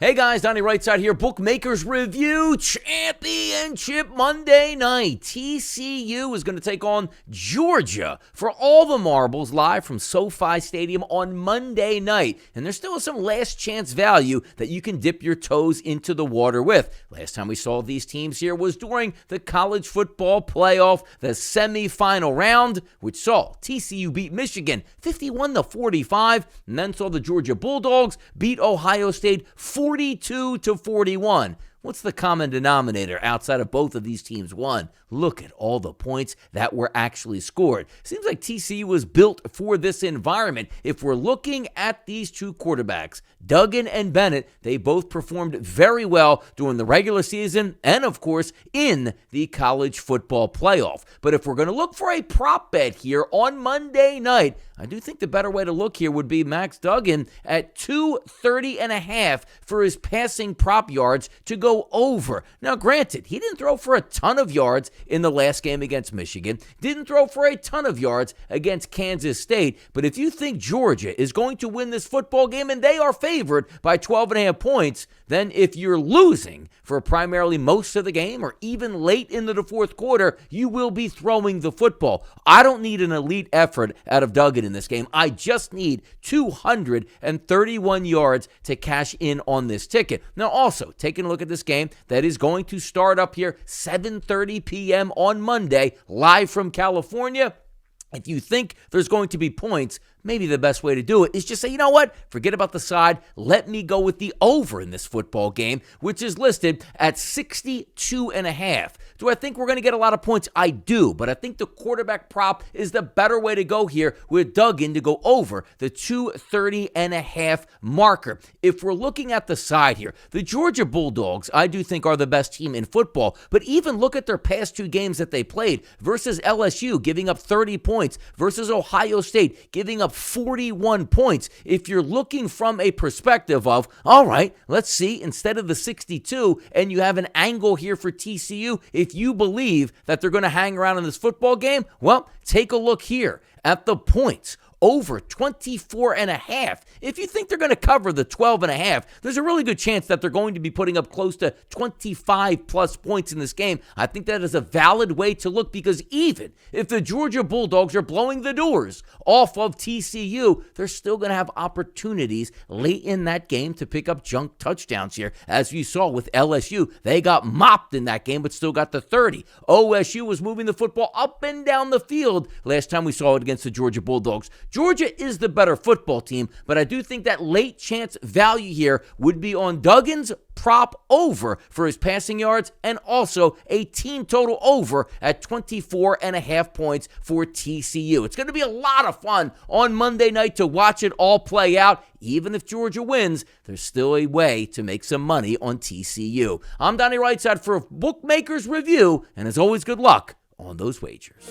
Hey guys, Donnie RightSide here. Bookmakers Review Championship Monday night. TCU is going to take on Georgia for all the marbles live from SoFi Stadium on Monday night. And there's still some last chance value that you can dip your toes into the water with. Last time we saw these teams here was during the college football playoff, the semifinal round, which saw TCU beat Michigan 51-45, and then saw the Georgia Bulldogs beat Ohio State 42-41. What's the common denominator outside of both of these teams won? Look at all the points that were actually scored. Seems like TCU was built for this environment. If we're looking at these two quarterbacks, Duggan and Bennett, they both performed very well during the regular season and, of course, in the college football playoff. But if we're going to look for a prop bet here on Monday night, I do think the better way to look here would be Max Duggan at 230.5 for his passing prop yards to go over. Now, granted, he didn't throw for a ton of yards in the last game against Michigan, didn't throw for a ton of yards against Kansas State, but if you think Georgia is going to win this football game and they are favored by 12.5 points, then if you're losing for primarily most of the game or even late into the fourth quarter, you will be throwing the football. I don't need an elite effort out of Duggan in this game. I just need 231 yards to cash in on this ticket. Now, also, taking a look at this game that is going to start up here 7:30 p.m. on Monday, live from California. If you think there's going to be points, maybe the best way to do it is just say, you know what, forget about the side. Let me go with the over in this football game, which is listed at 62.5. Do I think we're going to get a lot of points? I do, but I think the quarterback prop is the better way to go here with Duggan to go over the 230.5 marker. If we're looking at the side here, the Georgia Bulldogs, I do think are the best team in football, but even look at their past two games that they played versus LSU, giving up 30 points, versus Ohio State, giving up 41 points. If you're looking from a perspective of, all right, let's see, instead of the 62, and you have an angle here for TCU, if you believe that they're going to hang around in this football game, well, take a look here at the points. Over 24.5. If you think they're going to cover the 12.5, there's a really good chance that they're going to be putting up close to 25 plus points in this game. I think that is a valid way to look, because even if the Georgia Bulldogs are blowing the doors off of TCU, they're still going to have opportunities late in that game to pick up junk touchdowns here. As you saw with LSU, they got mopped in that game but still got the 30. OSU was moving the football up and down the field last time we saw it against the Georgia Bulldogs. Georgia is the better football team, but I do think that late chance value here would be on Duggan's prop over for his passing yards and also a team total over at 24.5 points for TCU. It's going to be a lot of fun on Monday night to watch it all play out. Even if Georgia wins, there's still a way to make some money on TCU. I'm Donnie RightSide for Bookmakers Review, and as always, good luck on those wagers.